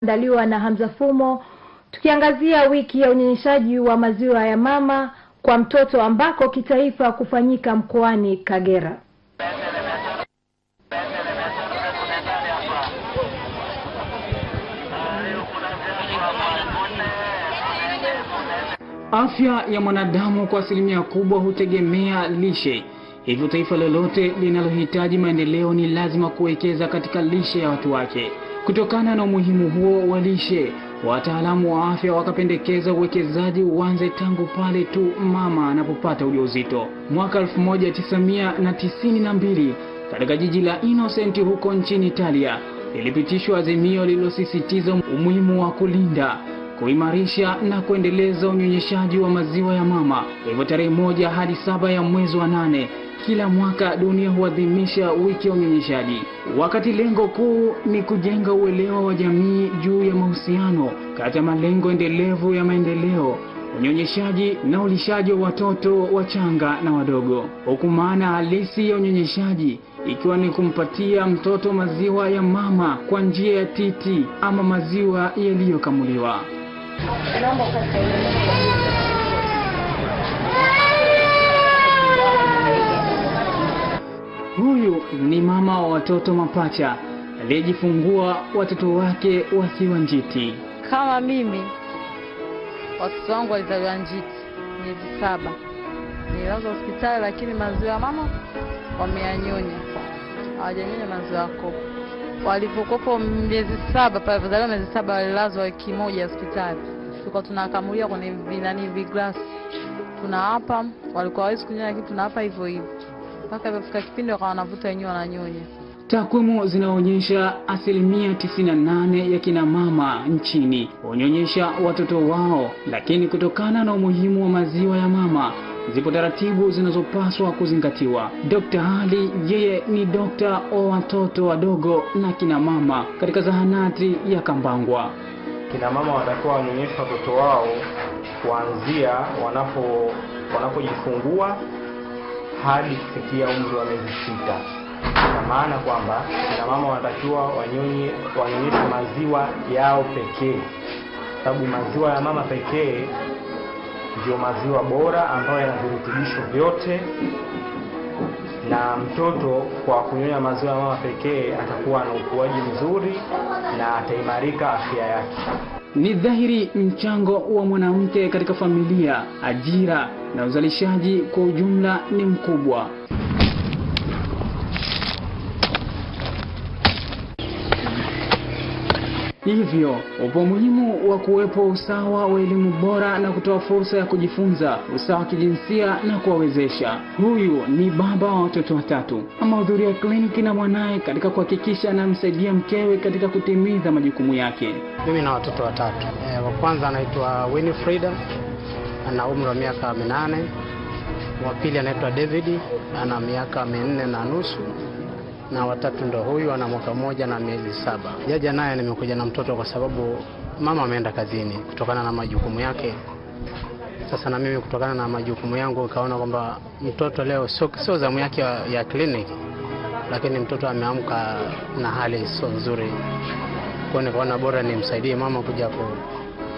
Andaliwa na Hamza Fumo, tukiangazia wiki ya unyonyeshaji wa maziwa ya mama kwa mtoto ambako kitaifa kufanyika mkoani Kagera. Afya ya mwanadamu kwa asilimia kubwa hutegemea lishe. Hivyo taifa lolote linalohitaji maendeleo ni lazima kuwekeza katika lishe ya watu wake. Kutokana na umuhimu huo wa lishe, wataalamu wa afya wakapendekeza uwekezaji uanze tangu pale tu mama anapopata ujauzito. Mwaka 1992 katika jiji la Innocenti huko nchini Italia, ilipitishwa azimio lililosisitiza umuhimu wa kulinda, kuimarisha na kuendeleza unyonyeshaji wa maziwa ya mama. Hivyo tarehe 1 hadi 7 ya mwezi wa 8 kila mwaka dunia huadhimisha wiki ya unyonyeshaji. Wakati lengo kuu ni kujenga uelewa wa jamii juu ya mahusiano kati ya malengo endelevu ya maendeleo, unyonyeshaji na ulishaji wa watoto wachanga na wadogo. Huku maana halisi ya unyonyeshaji ikiwa ni kumpatia mtoto maziwa ya mama kwa njia ya titi ama maziwa yaliyokamuliwa. Huyu ni mama wa watoto mapacha aliyejifungua watoto wake wakiwa njiti. Kama mimi, watoto wangu walizaliwa njiti miezi 7. Nilazwa hospitali, lakini maziwa ya mama wameyanyonya. Hawajanyonya maziwa yako. Walipokuwa miezi 7, pale walizaliwa miezi 7 walilazwa wiki moja hospitali. Tulikuwa tunakamulia kwenye viglasi. Tunawapa, walikuwa hawezi kunyonya kitu, tunawapa hivyo hivyo. Mpaka ilipofika kipindi wakawa wanavuta wenyewe wananyonya. Takwimu zinaonyesha 98% ya kina mama nchini hunyonyesha watoto wao, lakini kutokana na umuhimu wa maziwa ya mama, zipo taratibu zinazopaswa kuzingatiwa. Dr. Ali yeye ni dokta wa watoto wadogo na kina mama katika zahanati ya Kambangwa. Kina mama watakuwa wanyonyesha watoto wao kuanzia wanapojifungua hadi kufikia umri wa miezi 6. Kwa maana kwamba kina mama wanatakiwa wanyonyeshe maziwa yao pekee, sababu maziwa ya mama pekee ndio maziwa bora ambayo yana virutubisho vyote, na mtoto kwa kunyonya maziwa ya mama pekee atakuwa na ukuaji mzuri na ataimarika afya yake. Ni dhahiri mchango wa mwanamke katika familia, ajira na uzalishaji kwa ujumla ni mkubwa. Hivyo, upo umuhimu wa kuwepo usawa wa elimu bora na kutoa fursa ya kujifunza usawa kijinsia na kuwawezesha. Huyu ni baba wa watoto 3. Amehudhuria kliniki na mwanae katika kuhakikisha anamsaidia mkewe katika kutimiza majukumu yake. Mimi na watoto 3. Wa kwanza anaitwa Winifrida, ana umri wa miaka 8. Wa pili anaitwa David, ana miaka 4 na nusu. Na watatu ndo huyu, ana mwaka 1 na miezi 7. Jaja naye nimekuja na mtoto kwa sababu mama ameenda kazini kutokana na majukumu yake. Sasa na mimi kutokana na majukumu yangu nikaona kwamba mtoto leo sio zamu yake ya kliniki, lakini mtoto ameamka na hali sio nzuri. Kwa hiyo nikaona bora nimsaidie mama kuja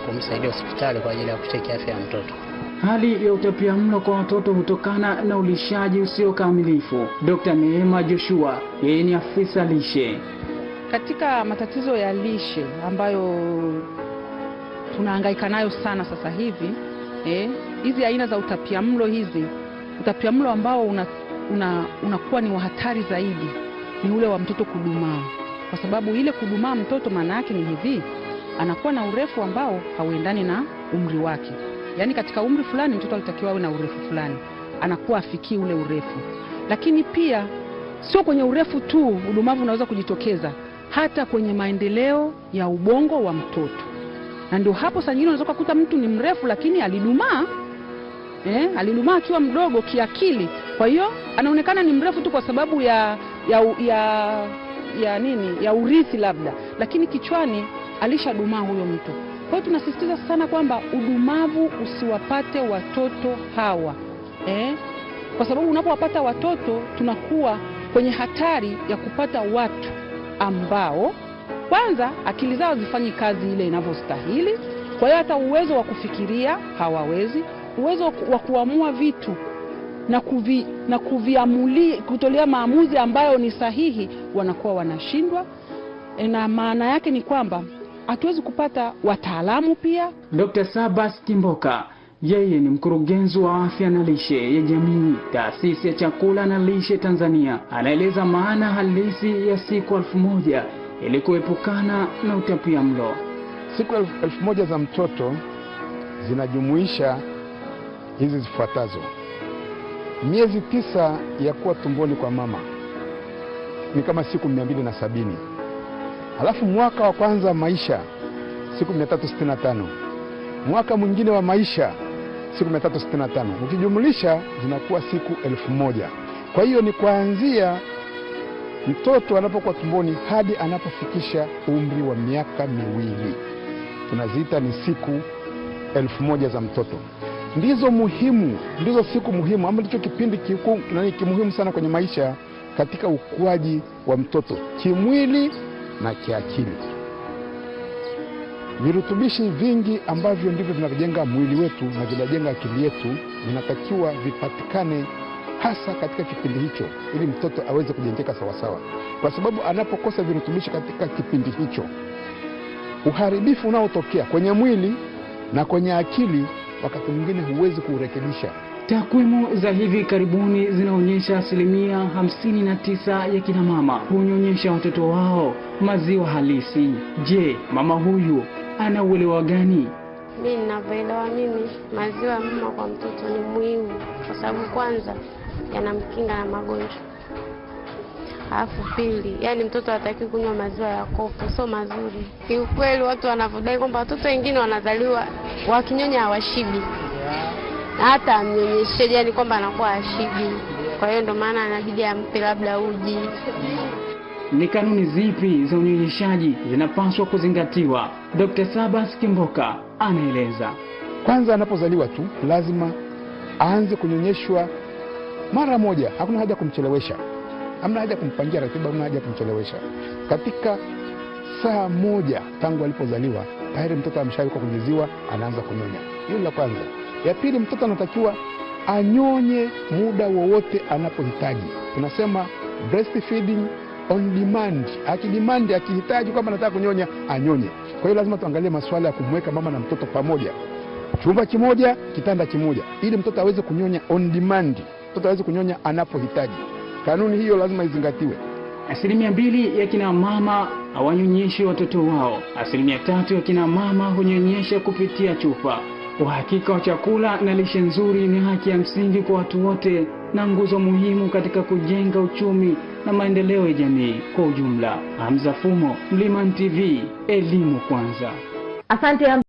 kumsaidia hospitali kwa ajili ya kucheki afya ya mtoto. Hali ya utapiamlo kwa watoto hutokana na ulishaji usio kamilifu. Dr. Neema Joshua, yeye ni afisa lishe. Katika matatizo ya lishe ambayo tunahangaika nayo sana sasa hivi, hizi aina za utapiamlo utapiamlo ambao unakuwa ni wa hatari zaidi ni ule wa mtoto kudumaa. Kwa sababu ile kudumaa mtoto maana yake ni hivi, anakuwa na urefu ambao hauendani na umri wake. Yaani katika umri fulani mtoto alitakiwa awe na urefu fulani, anakuwa afikii ule urefu. Lakini pia sio kwenye urefu tu udumavu unaweza kujitokeza, hata kwenye maendeleo ya ubongo wa mtoto. Na ndio hapo saa nyingine unaweza kukuta mtu ni mrefu lakini alidumaa. Alidumaa akiwa mdogo kiakili. Kwa hiyo anaonekana ni mrefu tu kwa sababu ya urithi labda, lakini kichwani alishadumaa huyo mtu. Kwa hiyo tunasisitiza sana kwamba udumavu usiwapate watoto hawa. Kwa sababu unapowapata watoto tunakuwa kwenye hatari ya kupata watu ambao Kwanza akili zao zifanyi kazi ile inavyostahili, kwa hiyo hata uwezo wa kufikiria hawawezi, uwezo wa kuamua vitu na kutolea maamuzi ambayo ni sahihi wanakuwa wanashindwa. Na maana yake ni kwamba hatuwezi kupata wataalamu pia. Dr. Sabas Kimboka, yeye ni mkurugenzi wa afya na lishe ya jamii, Taasisi ya Chakula na Lishe Tanzania, anaeleza maana halisi ya siku 1000 ili kuepukana na utapiamlo. Siku 1000 za mtoto zinajumuisha hizi zifuatazo. Miezi 9 ya kuwa tumboni kwa mama ni kama siku 270. Halafu mwaka wa kwanza maisha siku 365. Mwaka mwingine wa maisha siku 365. Ukijumlisha zinakuwa siku 1000. Kwa hiyo ni kuanzia mtoto anapokuwa tumboni hadi anapofikisha umri wa miaka 2. Tunaziita ni siku 1000 za mtoto. Ndizo siku muhimu, ama ndicho kipindi kimuhimu sana kwenye maisha katika ukuaji wa mtoto kimwili na kiakili. Virutubishi vingi ambavyo ndivyo vinajenga mwili wetu na vinajenga akili yetu vinatakiwa vipatikane hasa katika kipindi hicho, ili mtoto aweze kujengeka sawa sawa. Kwa sababu anapokosa virutubishi katika kipindi hicho, uharibifu unaotokea kwenye mwili na kwenye akili wakati mwingine huwezi kurekebisha. Takwimu za hivi karibuni zinaonyesha 59% ya kina mama hunyonyesha watoto wao maziwa halisi. Je, mama huyu ana uelewa gani? Mimi ninavyoelewa maziwa ya mama kwa mtoto ni muhimu kwa sababu kwanza yanamkinga na magonjwa. Alafu pili, yani mtoto hataki kunywa maziwa ya kopo, sio mazuri. Kiukweli watu wanavodai kwamba watoto wengine wanazaliwa wakinyonya hawashibi. Hata amnyonyeshe yani kwamba anakuwa hashibi. Kwa hiyo ndio maana anabidi ampe labda uji. Ni kanuni zipi za unyonyeshaji zinapaswa kuzingatiwa? Dr. Sabas Kimboka anaeleza. Kwanza anapozaliwa tu lazima aanze kunyonyeshwa mara moja. Hakuna haja kumchelewesha. Hamna haja kumpangia ratiba, hamna haja kumchelewesha. Katika saa moja tangu alipozaliwa tayari mtoto ameshawekwa kwenye ziwa, anaanza kunyonya. Hilo la kwanza. Ya pili, mtoto anatakiwa anyonye muda wowote anapohitaji. Tunasema breastfeeding on demand. Akihitaji kwamba anataka kunyonya, anyonye. Kwa hiyo lazima tuangalie masuala ya kumweka mama na mtoto pamoja, chumba kimoja, kitanda kimoja, ili mtoto aweze kunyonya on demand. Mtoto aweze kunyonya anapohitaji. Kanuni hiyo lazima izingatiwe. 2% ya kina mama hawanyonyeshi watoto wao. 3% ya kina mama hunyonyesha kupitia chupa. Uhakika wa chakula na lishe nzuri ni haki ya msingi kwa watu wote na nguzo muhimu katika kujenga uchumi na maendeleo ya jamii kwa ujumla. Hamza Fumo, Mlimani TV, elimu kwanza. Asante.